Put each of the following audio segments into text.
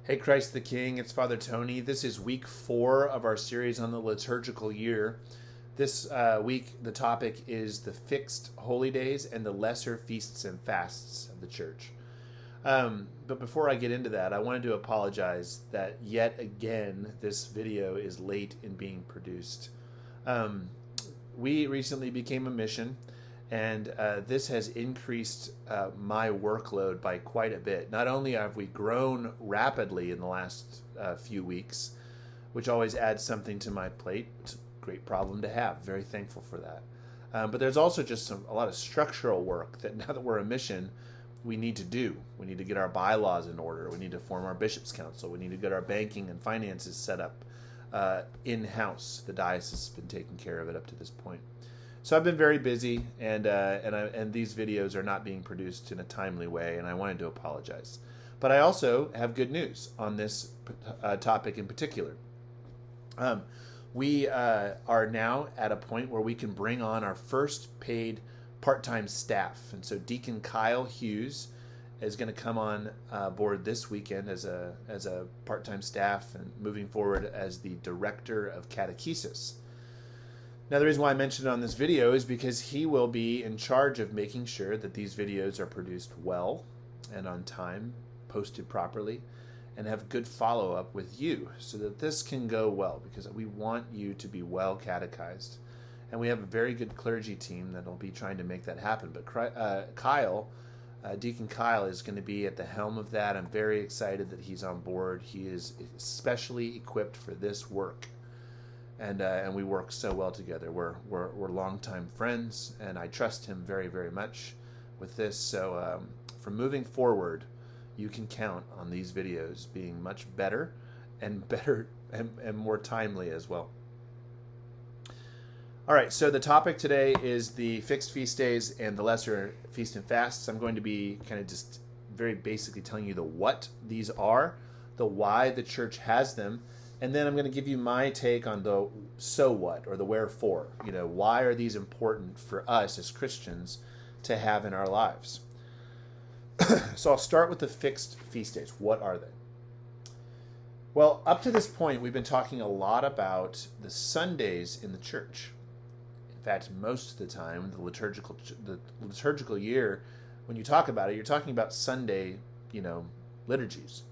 Hey Christ the King, it's Father Tony. This is week 4 of our series on the liturgical year. This week, the topic is the fixed holy days and the lesser feasts and fasts of the church. But before I get into that, I wanted to apologize that yet again, this video is late in being produced. We recently became a mission, and this has increased my workload by quite a bit. Not only have we grown rapidly in the last few weeks, which always adds something to my plate. It's a great problem to have. Very thankful for that. But there's also just a lot of structural work that now that we're a mission, we need to do. We need to get our bylaws in order. We need to form our bishops' council. We need to get our banking and finances set up in-house. The diocese has been taking care of it up to this point. So I've been very busy, and these videos are not being produced in a timely way, and I wanted to apologize. But I also have good news on this topic in particular. We are now at a point where we can bring on our first paid part-time staff, and so Deacon Kyle Hughes is going to come on board this weekend as a part-time staff, and moving forward as the director of catechesis. Now, the reason why I mentioned it on this video is because he will be in charge of making sure that these videos are produced well and on time, posted properly, and have good follow-up with you so that this can go well, because we want you to be well catechized. And we have a very good clergy team that will be trying to make that happen. But Deacon Kyle is going to be at the helm of that. I'm very excited that he's on board. He is especially equipped for this work. And we work so well together. We're longtime friends, and I trust him very, very much with this. So from moving forward, you can count on these videos being much better and more timely as well. All right, so the topic today is the fixed feast days and the lesser feast and fasts. I'm going to be kind of just very basically telling you the what these are, the why the church has them, and then I'm going to give you my take on the so what, or the wherefore. You know, why are these important for us as Christians to have in our lives? So I'll start with the fixed feast days. What are they? Well, up to this point, we've been talking a lot about the Sundays in the church. In fact, most of the time, the liturgical year, when you talk about it, you're talking about Sunday, liturgies.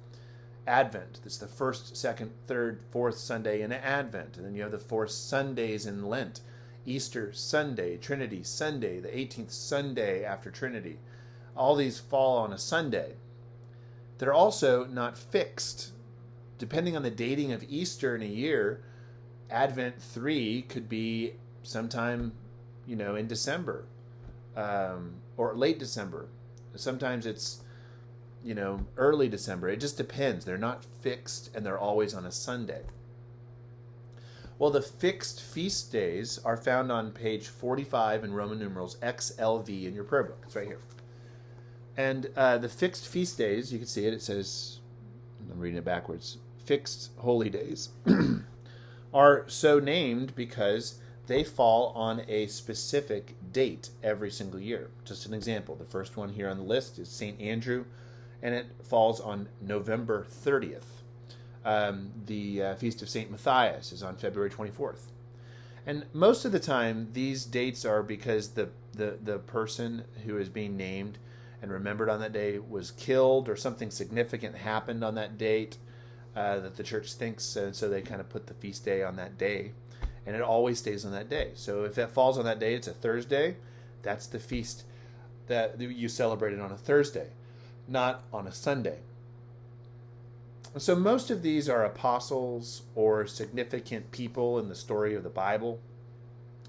Advent, that's the first, second, third, fourth Sunday in Advent. And then you have the 4 Sundays in Lent. Easter Sunday, Trinity Sunday, the 18th Sunday after Trinity. All these fall on a Sunday. They're also not fixed. Depending on the dating of Easter in a year, Advent 3 could be sometime, in December, or late December. Sometimes it's early December. It just depends. They're not fixed, and they're always on a Sunday. Well, the fixed feast days are found on page 45 in Roman numerals XLV in your prayer book. It's right here. And the fixed feast days, you can see it. It says, I'm reading it backwards, fixed holy days, are so named because they fall on a specific date every single year. Just an example. The first one here on the list is St. Andrew, and it falls on November 30th. The Feast of St. Matthias is on February 24th. And most of the time, these dates are because the person who is being named and remembered on that day was killed, or something significant happened on that date that the church thinks, and so they kind of put the feast day on that day. And it always stays on that day. So if it falls on that day, it's a Thursday, that's the feast that you celebrated on a Thursday, not on a Sunday. So most of these are apostles or significant people in the story of the Bible,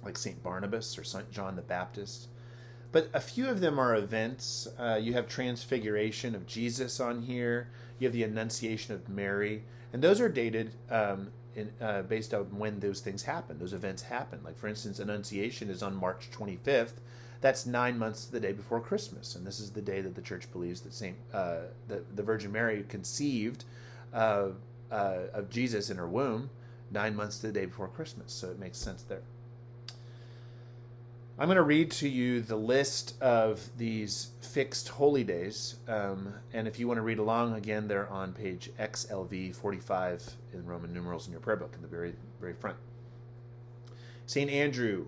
like St. Barnabas or St. John the Baptist. But a few of them are events. You have Transfiguration of Jesus on here. You have the Annunciation of Mary. And those are dated based on when those things happen, those events happen. Like, for instance, Annunciation is on March 25th. That's 9 months to the day before Christmas, and this is the day that the Church believes that the Virgin Mary conceived of Jesus in her womb 9 months to the day before Christmas. So it makes sense there. I'm going to read to you the list of these fixed holy days. And if you want to read along, again, they're on page XLV 45 in Roman numerals in your prayer book in the very, very front. St. Andrew,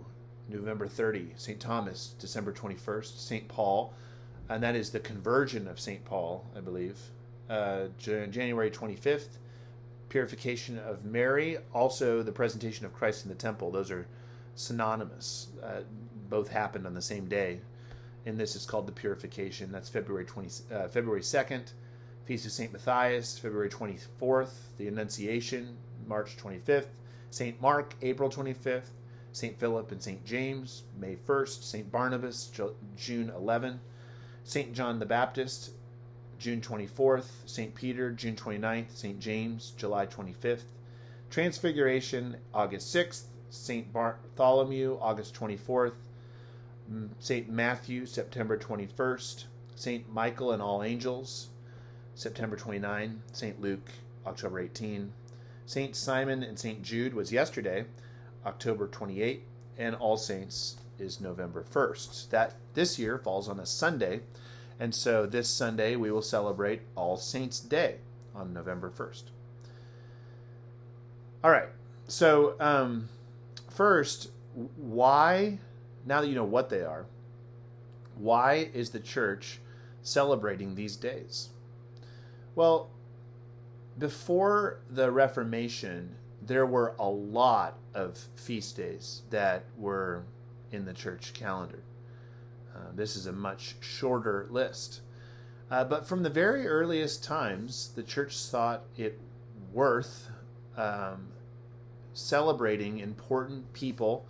November 30. St. Thomas, December 21st. St. Paul, and that is the conversion of St. Paul, I believe. January 25th. Purification of Mary. Also, the presentation of Christ in the temple. Those are synonymous. Both happened on the same day. And this is called the Purification. That's February 2nd. Feast of St. Matthias, February 24th. The Annunciation, March 25th. St. Mark, April 25th. St. Philip and St. James, May 1st. St. Barnabas, June 11th. St. John the Baptist, June 24th. St. Peter, June 29th. St. James, July 25th. Transfiguration, August 6th. St. Bartholomew, August 24th. St. Matthew, September 21st. St. Michael and All Angels, September 29. St. Luke, October 18. St. Simon and St. Jude was yesterday, October 28. And All Saints is November 1st. That this year falls on a Sunday, and so this Sunday we will celebrate All Saints' Day on November 1st. All right, so first, why, now that you know what they are, why is the church celebrating these days? Well, before the Reformation, there were a lot of feast days that were in the church calendar. This is a much shorter list. But from the very earliest times, the church thought it worth celebrating important people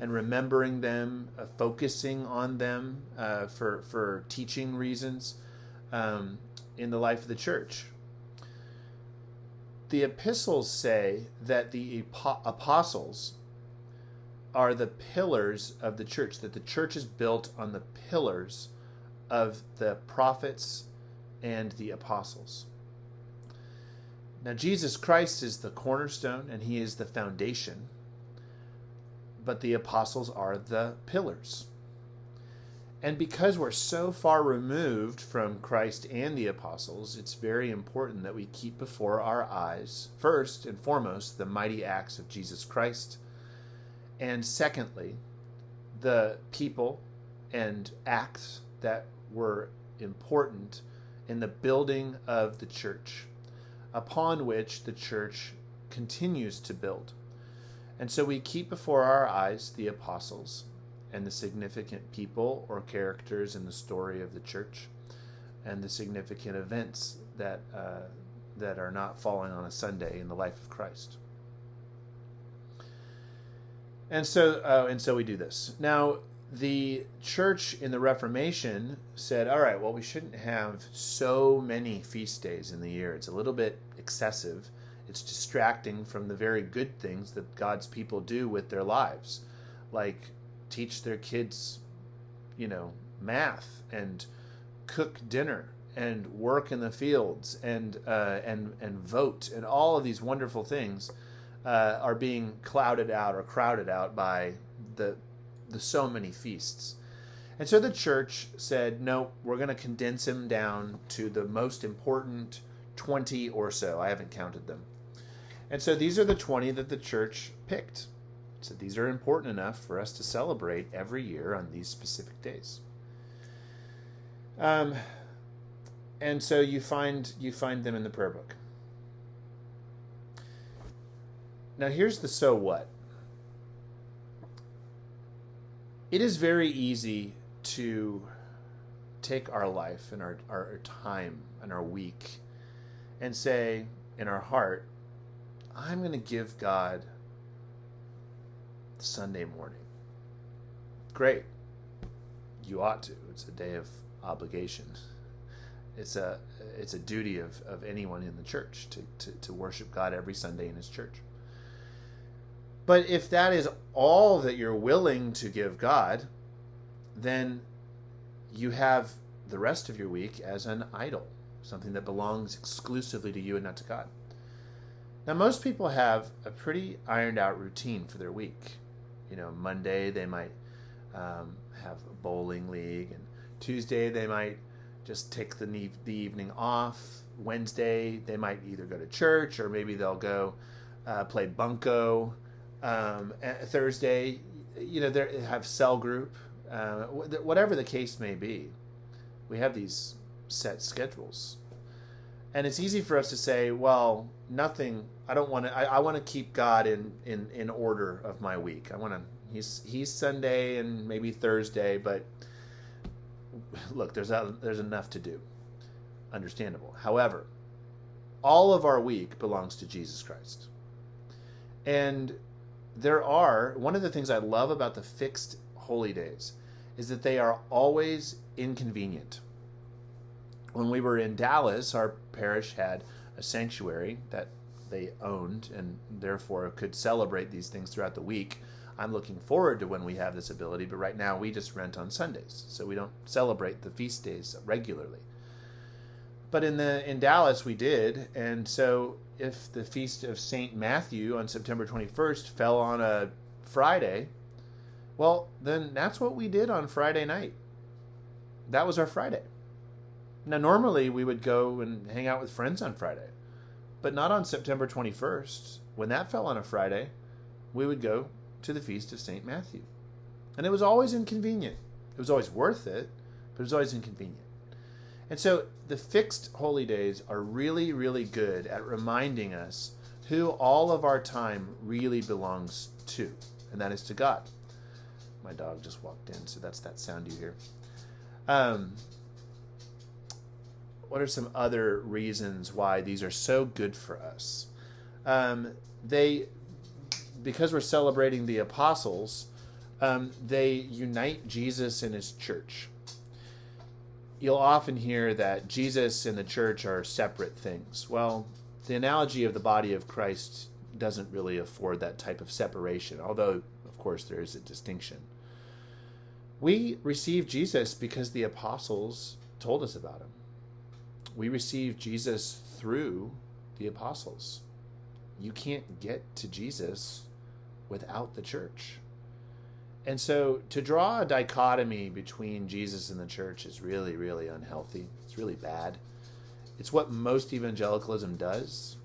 and remembering them, focusing on them for teaching reasons in the life of the church. The epistles say that the apostles are the pillars of the church, that the church is built on the pillars of the prophets and the apostles. Now, Jesus Christ is the cornerstone and he is the foundation, but the apostles are the pillars. And because we're so far removed from Christ and the apostles, it's very important that we keep before our eyes, first and foremost, the mighty acts of Jesus Christ, and secondly, the people and acts that were important in the building of the church, upon which the church continues to build. And so we keep before our eyes the apostles and the significant people or characters in the story of the church, and the significant events that are not falling on a Sunday in the life of Christ. And so we do this. Now, the church in the Reformation said, all right, well, we shouldn't have so many feast days in the year. It's a little bit excessive. It's distracting from the very good things that God's people do with their lives, like teach their kids, math and cook dinner and work in the fields and vote, and all of these wonderful things are being clouded out or crowded out by the so many feasts. And so the church said, no, we're going to condense them down to the most important 20 or so. I haven't counted them. And so these are the 20 that the church picked. So these are important enough for us to celebrate every year on these specific days. And so you find them in the prayer book. Now here's the so what. It is very easy to take our life and our time and our week and say in our heart, I'm going to give God Sunday morning. Great. You ought to. It's a day of obligation. It's a duty of anyone in the church to worship God every Sunday in his church. But if that is all that you're willing to give God, then you have the rest of your week as an idol, something that belongs exclusively to you and not to God. Now, most people have a pretty ironed out routine for their week. Monday they might have a bowling league. And Tuesday they might just take the evening off. Wednesday they might either go to church or maybe they'll go play bunco. Thursday, they have cell group. Whatever the case may be, we have these set schedules. And it's easy for us to say, well, nothing. I don't want to. I want to keep God in order of my week. I want to. He's Sunday and maybe Thursday, but look, there's enough to do. Understandable. However, all of our week belongs to Jesus Christ, and one of the things I love about the fixed holy days is that they are always inconvenient. When we were in Dallas, our parish had a sanctuary that they owned and therefore could celebrate these things throughout the week. I'm looking forward to when we have this ability, but right now we just rent on Sundays, so we don't celebrate the feast days regularly. But in Dallas we did, and so if the feast of St. Matthew on September 21st fell on a Friday, well, then that's what we did on Friday night. That was our Friday. Now, normally we would go and hang out with friends on Friday, but not on September 21st. When that fell on a Friday, we would go to the Feast of St. Matthew. And it was always inconvenient. It was always worth it, but it was always inconvenient. And so the fixed holy days are really, really good at reminding us who all of our time really belongs to, and that is to God. My dog just walked in, so that's that sound you hear. What are some other reasons why these are so good for us? Because we're celebrating the apostles, they unite Jesus and his church. You'll often hear that Jesus and the church are separate things. Well, the analogy of the body of Christ doesn't really afford that type of separation, although, of course, there is a distinction. We receive Jesus because the apostles told us about him. We receive Jesus through the apostles. You can't get to Jesus without the church. And so to draw a dichotomy between Jesus and the church is really, really unhealthy. It's really bad. It's what most evangelicalism does.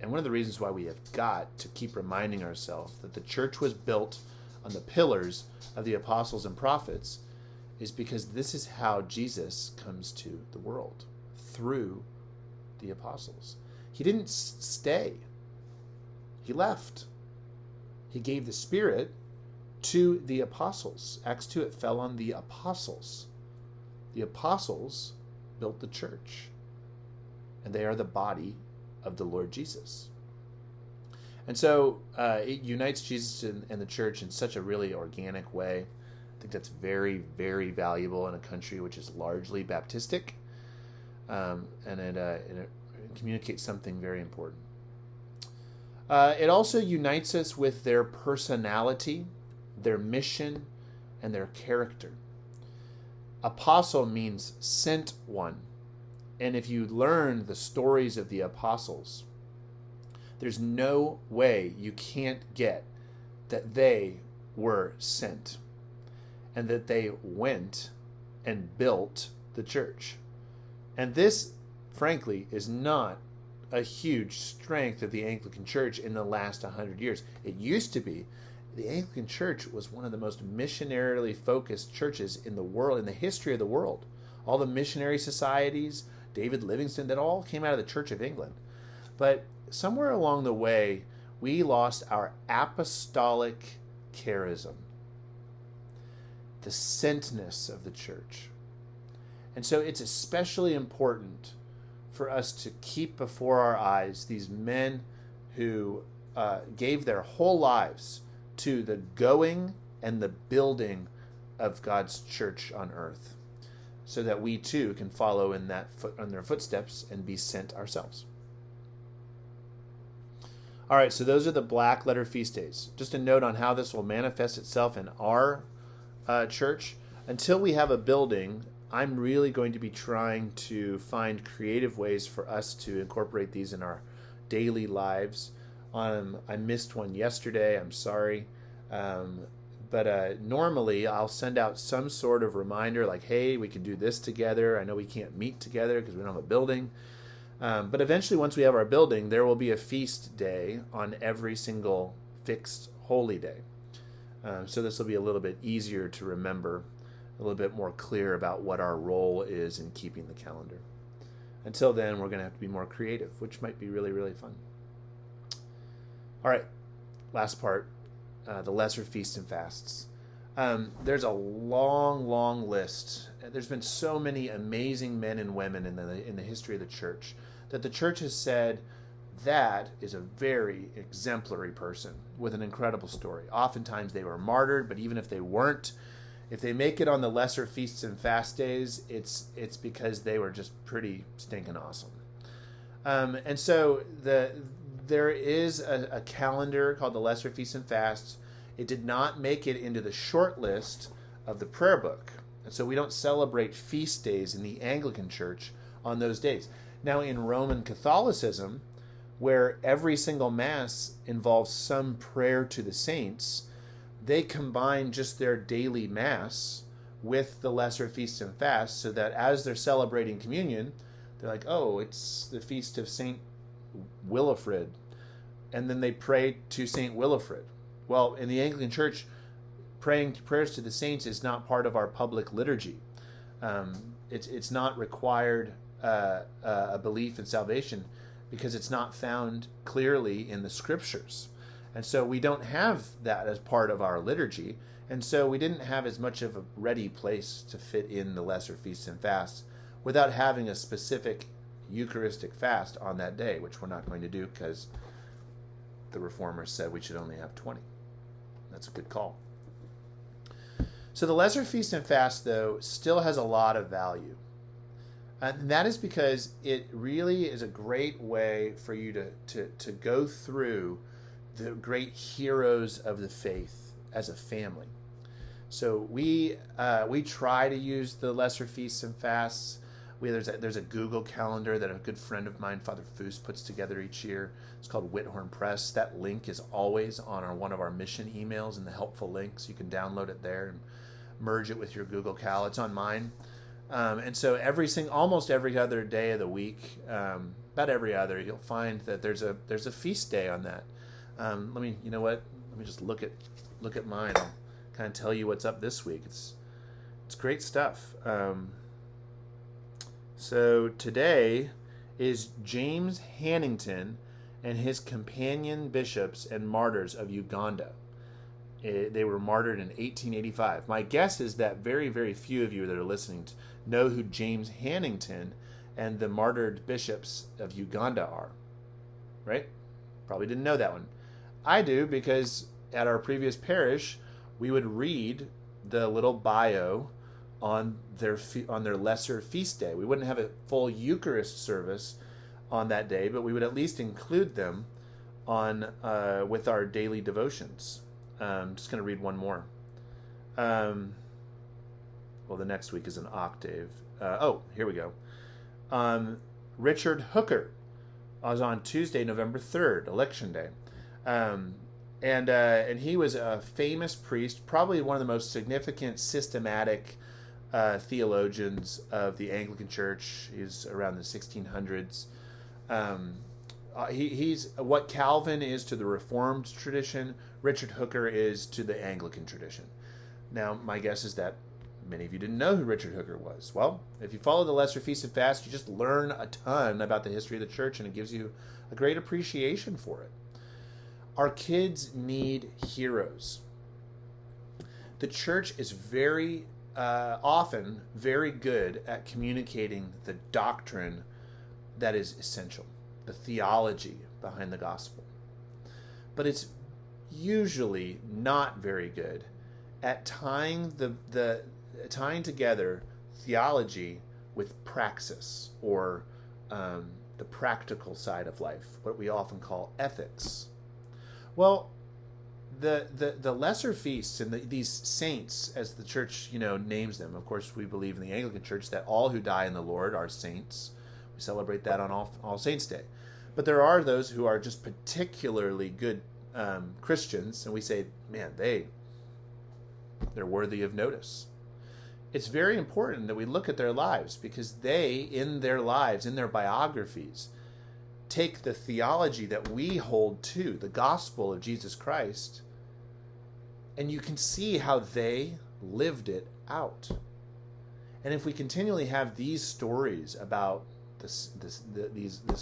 And one of the reasons why we have got to keep reminding ourselves that the church was built on the pillars of the apostles and prophets is because this is how Jesus comes to the world. Through the apostles. He didn't stay. He left. He gave the Spirit to the apostles. Acts 2, it fell on the apostles. The apostles built the church. And they are the body of the Lord Jesus. And so it unites Jesus and the church in such a really organic way. I think that's very, very valuable in a country which is largely Baptistic. And it communicates something very important. It also unites us with their personality, their mission, and their character. Apostle means sent one. And if you learn the stories of the apostles, there's no way you can't get that they were sent and that they went and built the church. And this, frankly, is not a huge strength of the Anglican Church in the last 100 years. It used to be. The Anglican Church was one of the most missionarily focused churches in the world, in the history of the world. All the missionary societies, David Livingstone, that all came out of the Church of England. But somewhere along the way, we lost our apostolic charism, the sentness of the church. And so it's especially important for us to keep before our eyes these men who gave their whole lives to the going and the building of God's church on earth, so that we too can follow in their footsteps and be sent ourselves. All right, so those are the black letter feast days. Just a note on how this will manifest itself in our church. Until we have a building, I'm really going to be trying to find creative ways for us to incorporate these in our daily lives. I missed one yesterday. I'm sorry. But normally I'll send out some sort of reminder like, hey, we can do this together. I know we can't meet together because we don't have a building. But eventually, once we have our building, there will be a feast day on every single fixed holy day. So this will be a little bit easier to remember, a little bit more clear about what our role is in keeping the calendar. Until then, we're going to have to be more creative, which might be really, really fun. All right, last part. The lesser feasts and fasts. There's a long, long list. There's been so many amazing men and women in the history of the church that the church has said that is a very exemplary person with an incredible story. Oftentimes they were martyred, but even if they weren't, if they make it on the lesser feasts and fast days, it's because they were just pretty stinking awesome. And so there is a calendar called the Lesser Feasts and Fasts. It did not make it into the short list of the prayer book. And so we don't celebrate feast days in the Anglican Church on those days. Now in Roman Catholicism, where every single Mass involves some prayer to the saints, they combine just their daily Mass with the Lesser Feasts and Fasts so that as they're celebrating communion, they're like, oh, it's the feast of Saint Wilfrid. And then they pray to Saint Wilfrid. Well, in the Anglican Church, praying prayers to the saints is not part of our public liturgy. It's not required a belief in salvation because it's not found clearly in the Scriptures. And so we don't have that as part of our liturgy. And so we didn't have as much of a ready place to fit in the lesser feasts and fasts without having a specific Eucharistic fast on that day, which we're not going to do because the Reformers said we should only have 20. That's a good call. So the lesser feast and fast, though, still has a lot of value. And that is because it really is a great way for you to go through the great heroes of the faith as a family. So we try to use the lesser feasts and fasts. There's a Google calendar that a good friend of mine, Father Foos, puts together each year. It's called Whithorn Press. That link is always on one of our mission emails in the helpful links. You can download it there and merge it with your Google Cal. It's on mine. And so almost every other day of the week, about every other, you'll find that there's a feast day on that. Let me just look at mine. I'll kind of tell you what's up this week. It's great stuff. So today is James Hannington and his companion bishops and martyrs of Uganda. They were martyred in 1885. My guess is that very, very few of you that are listening know who James Hannington and the martyred bishops of Uganda are. Right? Probably didn't know that one. I do, because at our previous parish, we would read the little bio on their lesser feast day. We wouldn't have a full Eucharist service on that day, but we would at least include them with our daily devotions. I'm just going to read one more. Well, the next week is an octave. Here we go. Richard Hooker was on Tuesday, November 3rd, Election Day. And he was a famous priest, probably one of the most significant systematic theologians of the Anglican Church. He's around the 1600s. He's what Calvin is to the Reformed tradition, Richard Hooker is to the Anglican tradition. Now, my guess is that many of you didn't know who Richard Hooker was. Well, if you follow the Lesser Feast and Fast, you just learn a ton about the history of the church, and it gives you a great appreciation for it. Our kids need heroes. The church is very often very good at communicating the doctrine that is essential, the theology behind the gospel. But it's usually not very good at tying tying together theology with praxis, or the practical side of life, what we often call ethics. Well, the lesser feasts and these saints, as the church names them. Of course, we believe in the Anglican Church that all who die in the Lord are saints. We celebrate that on All Saints' Day. But there are those who are just particularly good Christians, and we say, man, they They're worthy of notice. It's very important that we look at their lives, because they, in their lives, in their biographies, take the theology that we hold to, the gospel of Jesus Christ, and you can see how they lived it out. And if we continually have these stories about this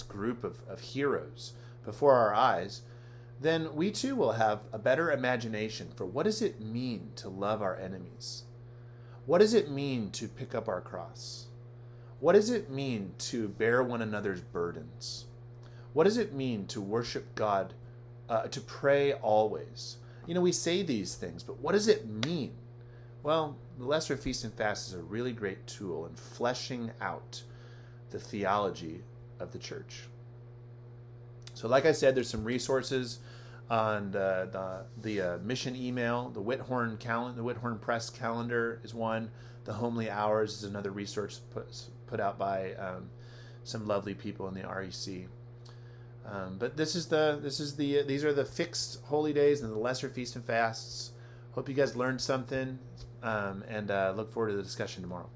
group of heroes before our eyes, then we too will have a better imagination for what does it mean to love our enemies? What does it mean to pick up our cross? What does it mean to bear one another's burdens? What does it mean to worship God, to pray always? We say these things, but what does it mean? Well, the Lesser Feast and Fast is a really great tool in fleshing out the theology of the church. So like I said, there's some resources on the mission email. The Whithorn Press calendar is one. The Homely Hours is another resource put out by some lovely people in the REC. But these are the fixed holy days and the lesser feast and fasts. Hope you guys learned something, and look forward to the discussion tomorrow.